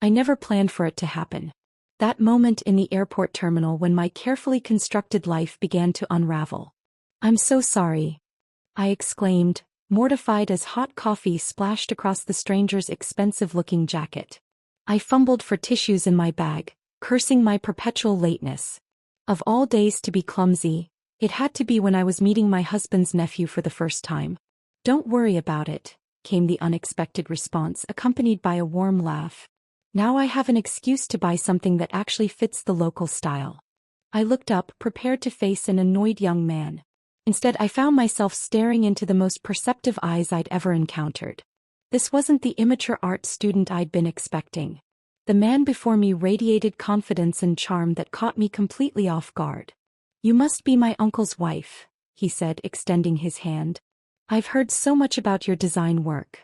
I never planned for it to happen. That moment in the airport terminal when my carefully constructed life began to unravel. "I'm so sorry," I exclaimed, mortified as hot coffee splashed across the stranger's expensive-looking jacket. I fumbled for tissues in my bag, cursing my perpetual lateness. Of all days to be clumsy, it had to be when I was meeting my husband's nephew for the first time. "Don't worry about it," came the unexpected response, accompanied by a warm laugh. "Now I have an excuse to buy something that actually fits the local style." I looked up, prepared to face an annoyed young man. Instead, I found myself staring into the most perceptive eyes I'd ever encountered. This wasn't the immature art student I'd been expecting. The man before me radiated confidence and charm that caught me completely off guard. "You must be my uncle's wife," he said, extending his hand. "I've heard so much about your design work."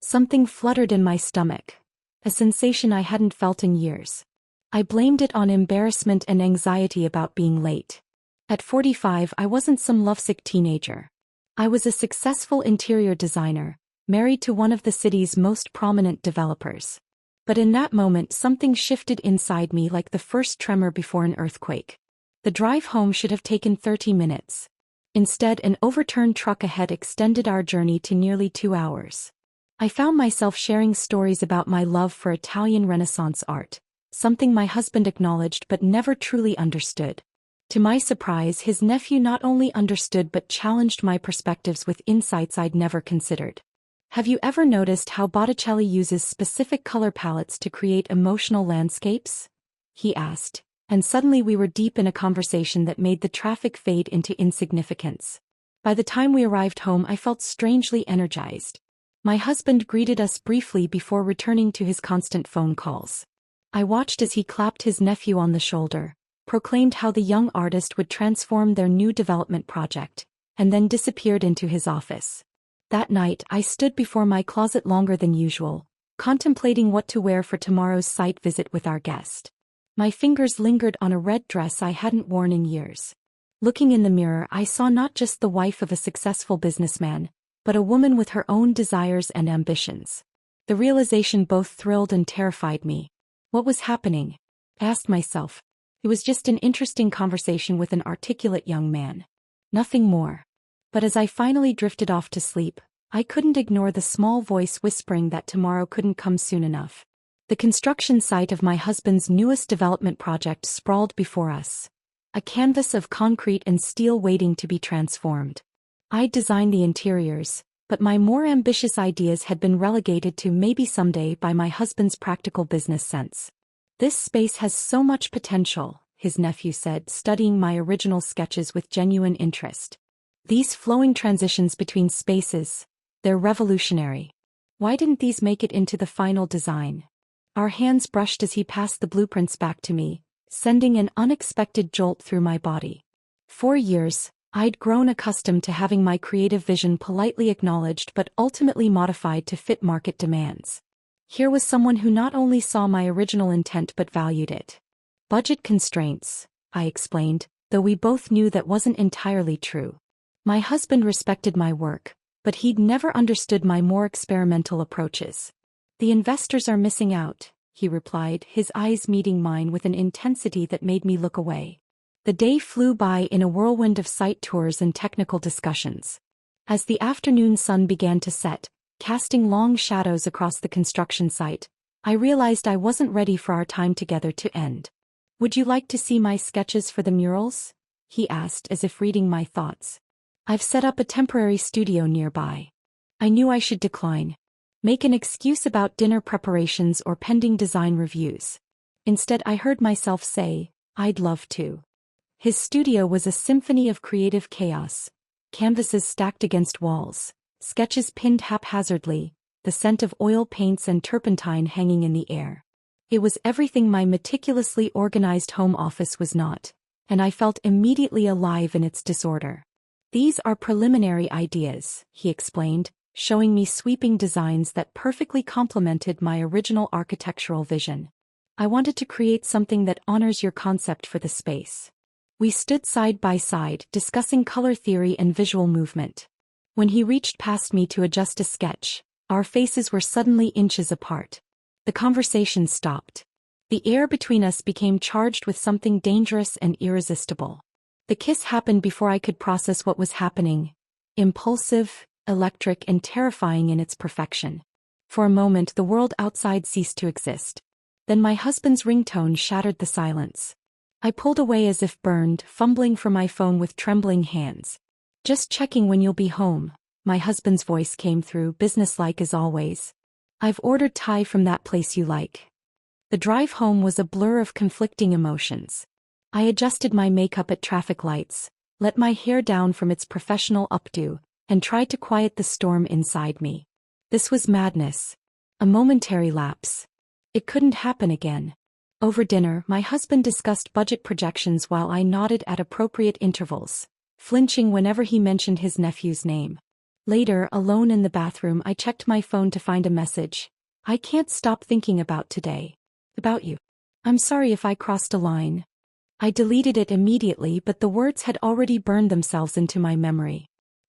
Something fluttered in my stomach, a sensation I hadn't felt in years. I blamed it on embarrassment and anxiety about being late. At 45, I wasn't some lovesick teenager. I was a successful interior designer, married to one of the city's most prominent developers. But in that moment, something shifted inside me like the first tremor before an earthquake. The drive home should have taken 30 minutes. Instead, an overturned truck ahead extended our journey to nearly 2 hours. I found myself sharing stories about my love for Italian Renaissance art, something my husband acknowledged but never truly understood. To my surprise, his nephew not only understood but challenged my perspectives with insights I'd never considered. "Have you ever noticed how Botticelli uses specific color palettes to create emotional landscapes?" he asked, and suddenly we were deep in a conversation that made the traffic fade into insignificance. By the time we arrived home, I felt strangely energized. My husband greeted us briefly before returning to his constant phone calls. I watched as he clapped his nephew on the shoulder, proclaimed how the young artist would transform their new development project, and then disappeared into his office. That night, I stood before my closet longer than usual, contemplating what to wear for tomorrow's site visit with our guest. My fingers lingered on a red dress I hadn't worn in years. Looking in the mirror, I saw not just the wife of a successful businessman, but a woman with her own desires and ambitions. The realization both thrilled and terrified me. What was happening? I asked myself. It was just an interesting conversation with an articulate young man. Nothing more. But as I finally drifted off to sleep, I couldn't ignore the small voice whispering that tomorrow couldn't come soon enough. The construction site of my husband's newest development project sprawled before us, a canvas of concrete and steel waiting to be transformed. I'd designed the interiors, but my more ambitious ideas had been relegated to maybe someday by my husband's practical business sense. "This space has so much potential," his nephew said, studying my original sketches with genuine interest. "These flowing transitions between spaces, they're revolutionary. Why didn't these make it into the final design?" Our hands brushed as he passed the blueprints back to me, sending an unexpected jolt through my body. For years, I'd grown accustomed to having my creative vision politely acknowledged but ultimately modified to fit market demands. Here was someone who not only saw my original intent but valued it. "Budget constraints," I explained, though we both knew that wasn't entirely true. My husband respected my work, but he'd never understood my more experimental approaches. "The investors are missing out," he replied, his eyes meeting mine with an intensity that made me look away. The day flew by in a whirlwind of site tours and technical discussions. As the afternoon sun began to set, casting long shadows across the construction site, I realized I wasn't ready for our time together to end. "Would you like to see my sketches for the murals?" he asked, as if reading my thoughts. "I've set up a temporary studio nearby." I knew I should decline. Make an excuse about dinner preparations or pending design reviews. Instead, I heard myself say, "I'd love to." His studio was a symphony of creative chaos. Canvases stacked against walls, sketches pinned haphazardly, the scent of oil paints and turpentine hanging in the air. It was everything my meticulously organized home office was not, and I felt immediately alive in its disorder. "These are preliminary ideas," he explained, showing me sweeping designs that perfectly complemented my original architectural vision. "I wanted to create something that honors your concept for the space." We stood side by side, discussing color theory and visual movement. When he reached past me to adjust a sketch, our faces were suddenly inches apart. The conversation stopped. The air between us became charged with something dangerous and irresistible. The kiss happened before I could process what was happening. Impulsive, electric, and terrifying in its perfection. For a moment the world outside ceased to exist. Then my husband's ringtone shattered the silence. I pulled away as if burned, fumbling for my phone with trembling hands. "Just checking when you'll be home," my husband's voice came through, businesslike as always. "I've ordered Thai from that place you like." The drive home was a blur of conflicting emotions. I adjusted my makeup at traffic lights, let my hair down from its professional updo, and tried to quiet the storm inside me. This was madness. A momentary lapse. It couldn't happen again. Over dinner, my husband discussed budget projections while I nodded at appropriate intervals, flinching whenever he mentioned his nephew's name. Later, alone in the bathroom, I checked my phone to find a message. "I can't stop thinking about today. About you. I'm sorry if I crossed a line." I deleted it immediately, but the words had already burned themselves into my memory.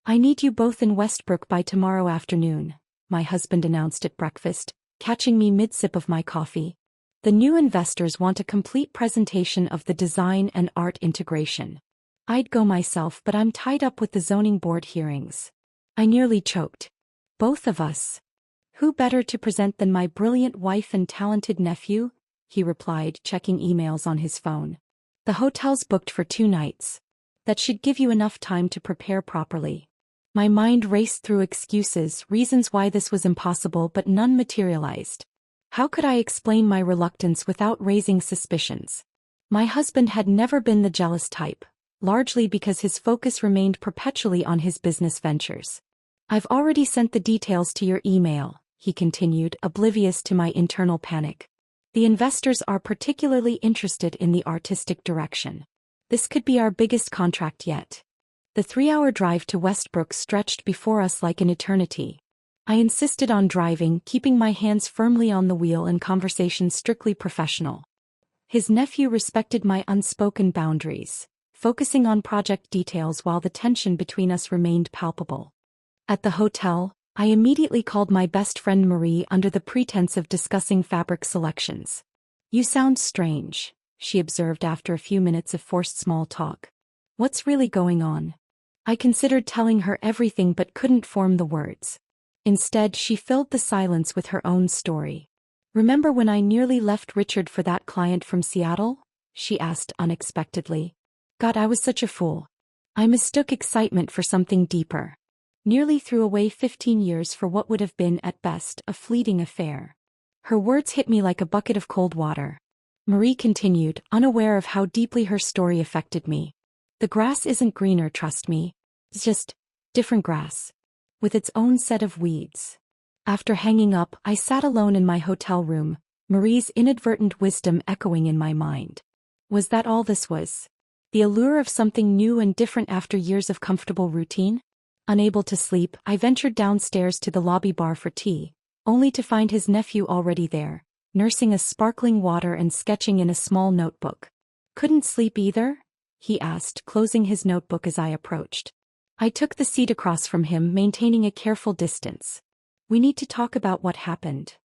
"I need you both in Westbrook by tomorrow afternoon," my husband announced at breakfast, catching me mid-sip of my coffee. "The new investors want a complete presentation of the design and art integration." I'd go myself, but I'm tied up with the zoning board hearings. I nearly choked. "Both of us. Who better to present than my brilliant wife and talented nephew?" he replied, checking emails on his phone. "The hotel's booked for 2 nights. That should give you enough time to prepare properly." My mind raced through excuses, reasons why this was impossible, but none materialized. How could I explain my reluctance without raising suspicions? My husband had never been the jealous type, largely because his focus remained perpetually on his business ventures. "I've already sent the details to your email," he continued, oblivious to my internal panic. "The investors are particularly interested in the artistic direction. This could be our biggest contract yet." The 3-hour drive to Westbrook stretched before us like an eternity. I insisted on driving, keeping my hands firmly on the wheel and conversation strictly professional. His nephew respected my unspoken boundaries, focusing on project details while the tension between us remained palpable. At the hotel, I immediately called my best friend Marie under the pretense of discussing fabric selections. "You sound strange," she observed after a few minutes of forced small talk. "What's really going on?" I considered telling her everything but couldn't form the words. Instead, she filled the silence with her own story. "Remember when I nearly left Richard for that client from Seattle?" she asked unexpectedly. "God, I was such a fool. I mistook excitement for something deeper. Nearly threw away 15 years for what would have been, at best, a fleeting affair." Her words hit me like a bucket of cold water. Marie continued, unaware of how deeply her story affected me. "The grass isn't greener, trust me. It's just different grass. With its own set of weeds." After hanging up, I sat alone in my hotel room, Marie's inadvertent wisdom echoing in my mind. Was that all this was? The allure of something new and different after years of comfortable routine? Unable to sleep, I ventured downstairs to the lobby bar for tea, only to find his nephew already there, nursing a sparkling water and sketching in a small notebook. "Couldn't sleep either?" he asked, closing his notebook as I approached. I took the seat across from him, maintaining a careful distance. "We need to talk about what happened."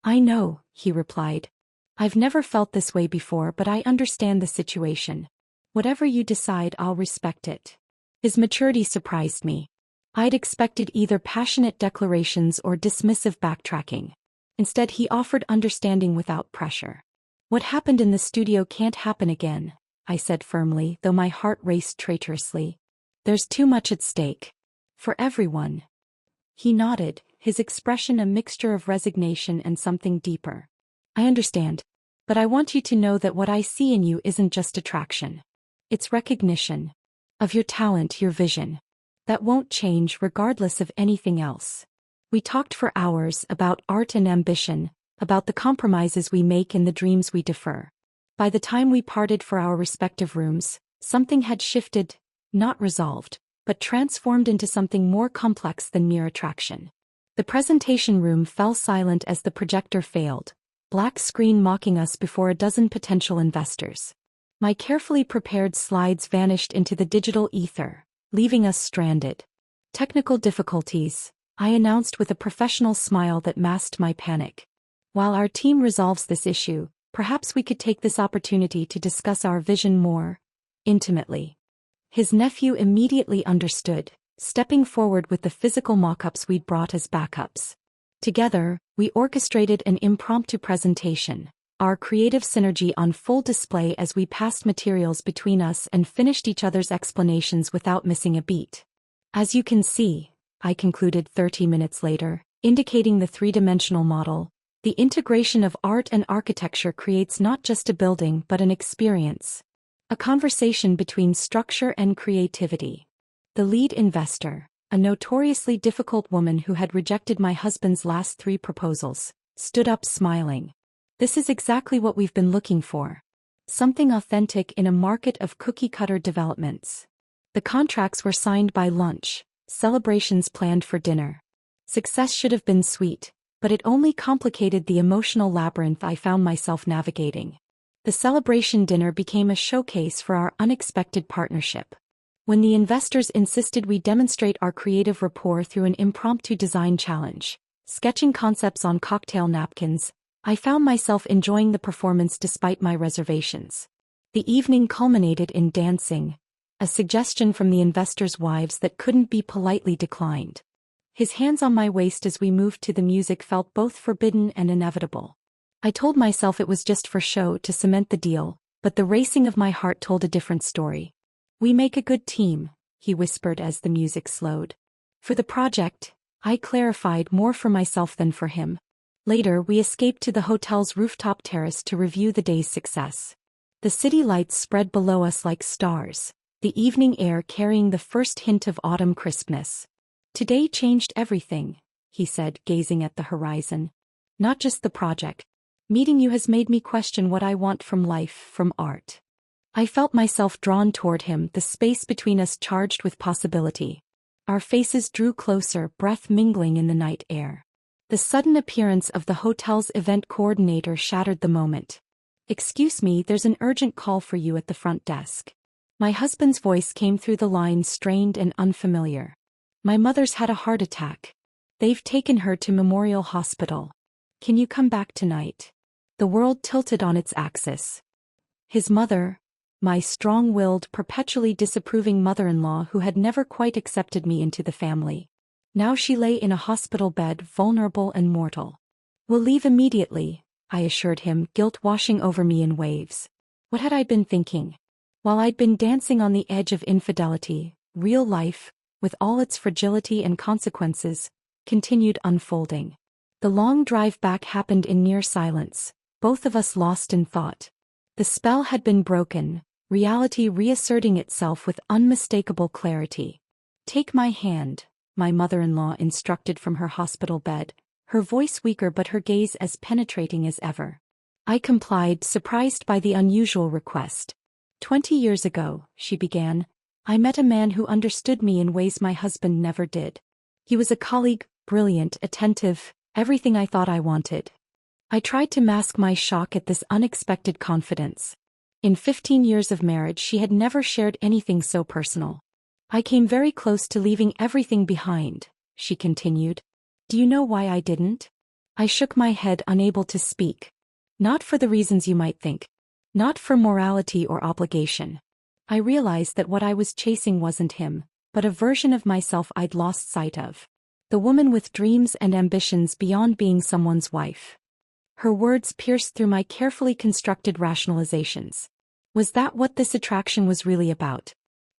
"I know," he replied. "I've never felt this way before, but I understand the situation. Whatever you decide, I'll respect it." His maturity surprised me. I'd expected either passionate declarations or dismissive backtracking. Instead, he offered understanding without pressure. "What happened in the studio can't happen again," I said firmly, though my heart raced traitorously. "There's too much at stake. For everyone." He nodded, his expression a mixture of resignation and something deeper. "I understand. But I want you to know that what I see in you isn't just attraction. It's recognition. Of your talent, your vision. That won't change regardless of anything else." We talked for hours about art and ambition, about the compromises we make and the dreams we defer. By the time we parted for our respective rooms, something had shifted, not resolved, but transformed into something more complex than mere attraction. The presentation room fell silent as the projector failed, black screen mocking us before a dozen potential investors. My carefully prepared slides vanished into the digital ether, leaving us stranded. "Technical difficulties," I announced with a professional smile that masked my panic. While our team resolves this issue, perhaps we could take this opportunity to discuss our vision more intimately. His nephew immediately understood, stepping forward with the physical mock-ups we'd brought as backups. Together, we orchestrated an impromptu presentation, our creative synergy on full display as we passed materials between us and finished each other's explanations without missing a beat. As you can see, I concluded 30 minutes later, indicating the three-dimensional model, the integration of art and architecture creates not just a building but an experience. A conversation between structure and creativity. The lead investor, a notoriously difficult woman who had rejected my husband's last 3 proposals, stood up smiling. This is exactly what we've been looking for. Something authentic in a market of cookie-cutter developments. The contracts were signed by lunch, celebrations planned for dinner. Success should have been sweet, but it only complicated the emotional labyrinth I found myself navigating. The celebration dinner became a showcase for our unexpected partnership. When the investors insisted we demonstrate our creative rapport through an impromptu design challenge, sketching concepts on cocktail napkins, I found myself enjoying the performance despite my reservations. The evening culminated in dancing, a suggestion from the investors' wives that couldn't be politely declined. His hands on my waist as we moved to the music felt both forbidden and inevitable. I told myself it was just for show to cement the deal, but the racing of my heart told a different story. "We make a good team," he whispered as the music slowed. For the project, I clarified more for myself than for him. Later we escaped to the hotel's rooftop terrace to review the day's success. The city lights spread below us like stars, the evening air carrying the first hint of autumn crispness. "Today changed everything," he said, gazing at the horizon. "Not just the project. Meeting you has made me question what I want from life, from art." I felt myself drawn toward him, the space between us charged with possibility. Our faces drew closer, breath mingling in the night air. The sudden appearance of the hotel's event coordinator shattered the moment. "Excuse me, there's an urgent call for you at the front desk." My husband's voice came through the lines, strained and unfamiliar. "My mother's had a heart attack. They've taken her to Memorial Hospital. Can you come back tonight?" The world tilted on its axis. His mother, my strong-willed, perpetually disapproving mother-in-law who had never quite accepted me into the family. Now she lay in a hospital bed, vulnerable and mortal. "We'll leave immediately," I assured him, guilt washing over me in waves. What had I been thinking? While I'd been dancing on the edge of infidelity, real life, with all its fragility and consequences, continued unfolding. The long drive back happened in near silence, both of us lost in thought. The spell had been broken, reality reasserting itself with unmistakable clarity. "Take my hand," my mother-in-law instructed from her hospital bed, her voice weaker but her gaze as penetrating as ever. I complied, surprised by the unusual request. "20 years ago," she began, "I met a man who understood me in ways my husband never did. He was a colleague, brilliant, attentive, everything I thought I wanted." I tried to mask my shock at this unexpected confidence. In 15 years of marriage she had never shared anything so personal. "I came very close to leaving everything behind," she continued. "Do you know why I didn't?" I shook my head, unable to speak. "Not for the reasons you might think. Not for morality or obligation. I realized that what I was chasing wasn't him, but a version of myself I'd lost sight of. The woman with dreams and ambitions beyond being someone's wife." Her words pierced through my carefully constructed rationalizations. Was that what this attraction was really about?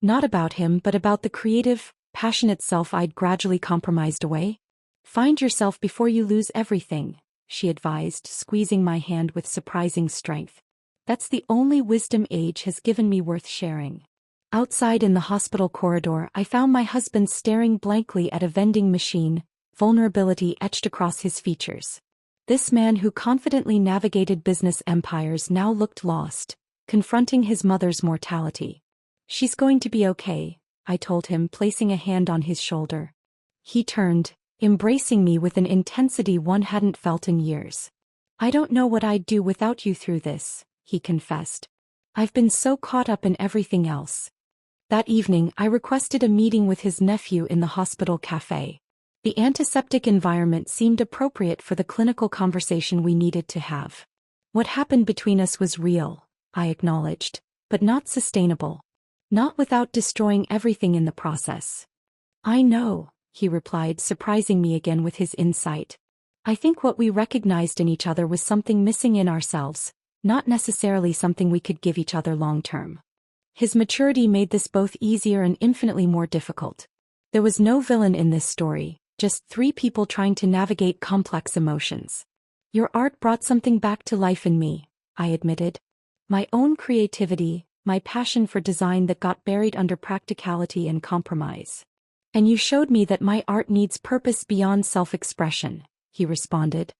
Not about him, but about the creative, passionate self I'd gradually compromised away? "Find yourself before you lose everything," she advised, squeezing my hand with surprising strength. "That's the only wisdom age has given me worth sharing." Outside in the hospital corridor I found my husband staring blankly at a vending machine, vulnerability etched across his features. This man who confidently navigated business empires now looked lost, confronting his mother's mortality. "She's going to be okay," I told him, placing a hand on his shoulder. He turned, embracing me with an intensity one hadn't felt in years. "I don't know what I'd do without you through this," he confessed. "I've been so caught up in everything else." That evening I requested a meeting with his nephew in the hospital cafe. The antiseptic environment seemed appropriate for the clinical conversation we needed to have. What happened between us was real, I acknowledged, but not sustainable. Not without destroying everything in the process. I know, he replied, surprising me again with his insight. I think what we recognized in each other was something missing in ourselves, not necessarily something we could give each other long-term. His maturity made this both easier and infinitely more difficult. There was no villain in this story, just three people trying to navigate complex emotions. Your art brought something back to life in me, I admitted. My own creativity, my passion for design that got buried under practicality and compromise. And you showed me that my art needs purpose beyond self-expression, he responded.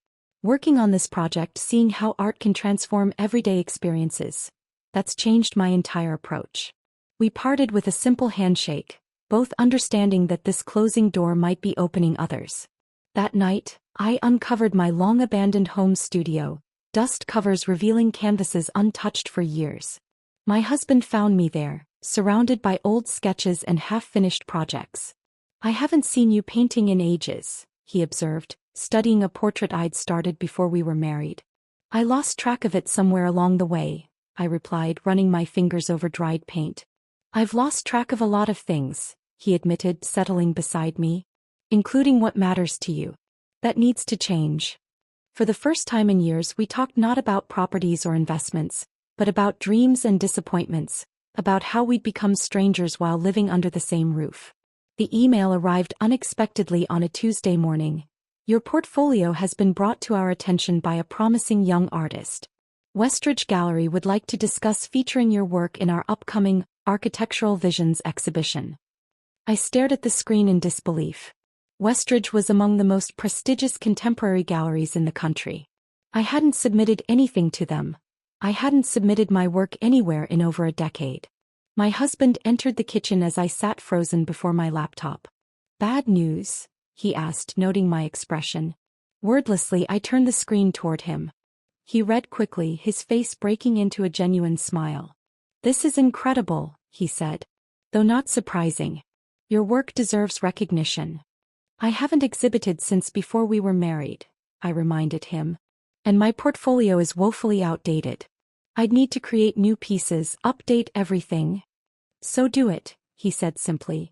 Working on this project, seeing how art can transform everyday experiences, that's changed my entire approach. We parted with a simple handshake, both understanding that this closing door might be opening others. That night, I uncovered my long-abandoned home studio, dust covers revealing canvases untouched for years. My husband found me there, surrounded by old sketches and half-finished projects. I haven't seen you painting in ages, he observed, studying a portrait I'd started before we were married. I lost track of it somewhere along the way, I replied, running my fingers over dried paint. I've lost track of a lot of things, he admitted, settling beside me. Including what matters to you. That needs to change. For the first time in years, we talked not about properties or investments, but about dreams and disappointments, about how we'd become strangers while living under the same roof. The email arrived unexpectedly on a Tuesday morning. Your portfolio has been brought to our attention by a promising young artist. Westridge Gallery would like to discuss featuring your work in our upcoming Architectural Visions exhibition. I stared at the screen in disbelief. Westridge was among the most prestigious contemporary galleries in the country. I hadn't submitted anything to them. I hadn't submitted my work anywhere in over a decade. My husband entered the kitchen as I sat frozen before my laptop. Bad news? He asked, noting my expression. Wordlessly, I turned the screen toward him. He read quickly, his face breaking into a genuine smile. This is incredible, he said. Though not surprising. Your work deserves recognition. I haven't exhibited since before we were married, I reminded him. And my portfolio is woefully outdated. I'd need to create new pieces, update everything. So do it, he said simply.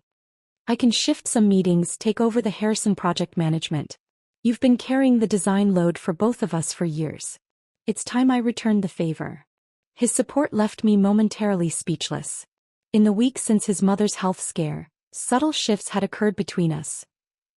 I can shift some meetings, take over the Harrison project management. You've been carrying the design load for both of us for years. It's time I returned the favor. His support left me momentarily speechless. In the weeks since his mother's health scare, subtle shifts had occurred between us.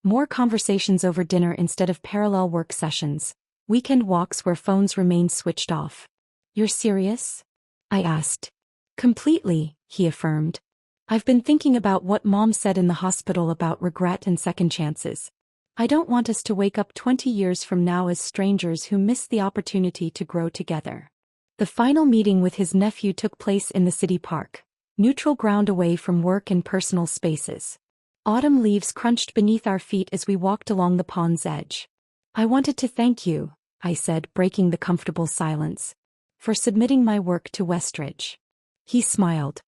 More conversations over dinner instead of parallel work sessions, weekend walks where phones remained switched off. You're serious? I asked. Completely, he affirmed. I've been thinking about what Mom said in the hospital about regret and second chances. I don't want us to wake up 20 years from now as strangers who missed the opportunity to grow together. The final meeting with his nephew took place in the city park, neutral ground away from work and personal spaces. Autumn leaves crunched beneath our feet as we walked along the pond's edge. I wanted to thank you, I said, breaking the comfortable silence, for submitting my work to Westridge. He smiled.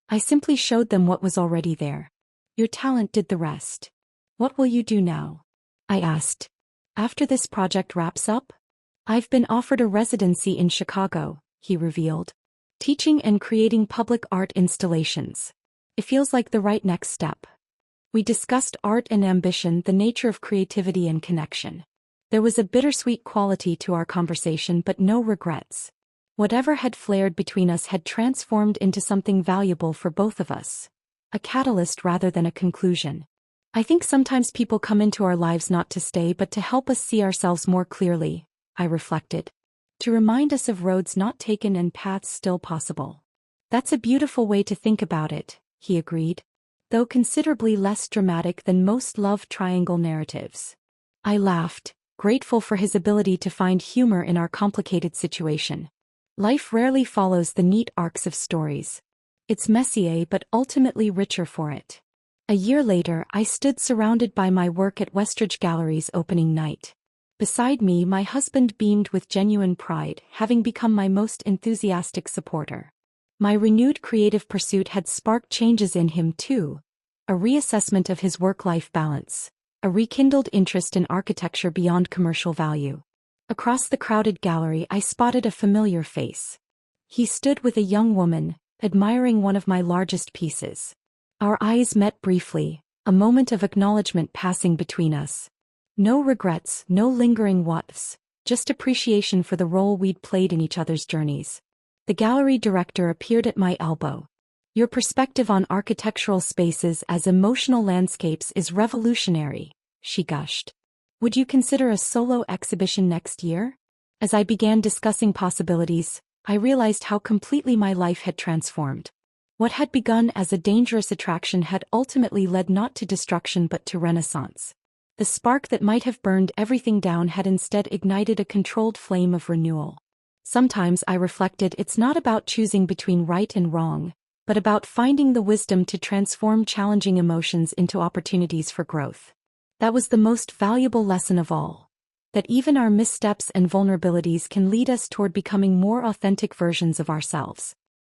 I simply showed them what was already there. Your talent did the rest. What will you do now? I asked. After this project wraps up? I've been offered a residency in Chicago, he revealed. Teaching and creating public art installations. It feels like the right next step. We discussed art and ambition, the nature of creativity and connection. There was a bittersweet quality to our conversation, but no regrets. Whatever had flared between us had transformed into something valuable for both of us. A catalyst rather than a conclusion. I think sometimes people come into our lives not to stay but to help us see ourselves more clearly, I reflected. To remind us of roads not taken and paths still possible. That's a beautiful way to think about it, he agreed. Though considerably less dramatic than most love triangle narratives. I laughed, grateful for his ability to find humor in our complicated situation. Life rarely follows the neat arcs of stories. It's messier but ultimately richer for it. A year later, I stood surrounded by my work at Westridge Gallery's opening night. Beside me, my husband beamed with genuine pride, having become my most enthusiastic supporter. My renewed creative pursuit had sparked changes in him too, a reassessment of his work-life balance, a rekindled interest in architecture beyond commercial value. Across the crowded gallery I spotted a familiar face. He stood with a young woman, admiring one of my largest pieces. Our eyes met briefly, a moment of acknowledgement passing between us. No regrets, no lingering what-ifs, just appreciation for the role we'd played in each other's journeys. The gallery director appeared at my elbow. "Your perspective on architectural spaces as emotional landscapes is revolutionary," she gushed. "Would you consider a solo exhibition next year?" As I began discussing possibilities, I realized how completely my life had transformed. What had begun as a dangerous attraction had ultimately led not to destruction but to renaissance. The spark that might have burned everything down had instead ignited a controlled flame of renewal. Sometimes I reflected, it's not about choosing between right and wrong, but about finding the wisdom to transform challenging emotions into opportunities for growth. That was the most valuable lesson of all. That even our missteps and vulnerabilities can lead us toward becoming more authentic versions of ourselves.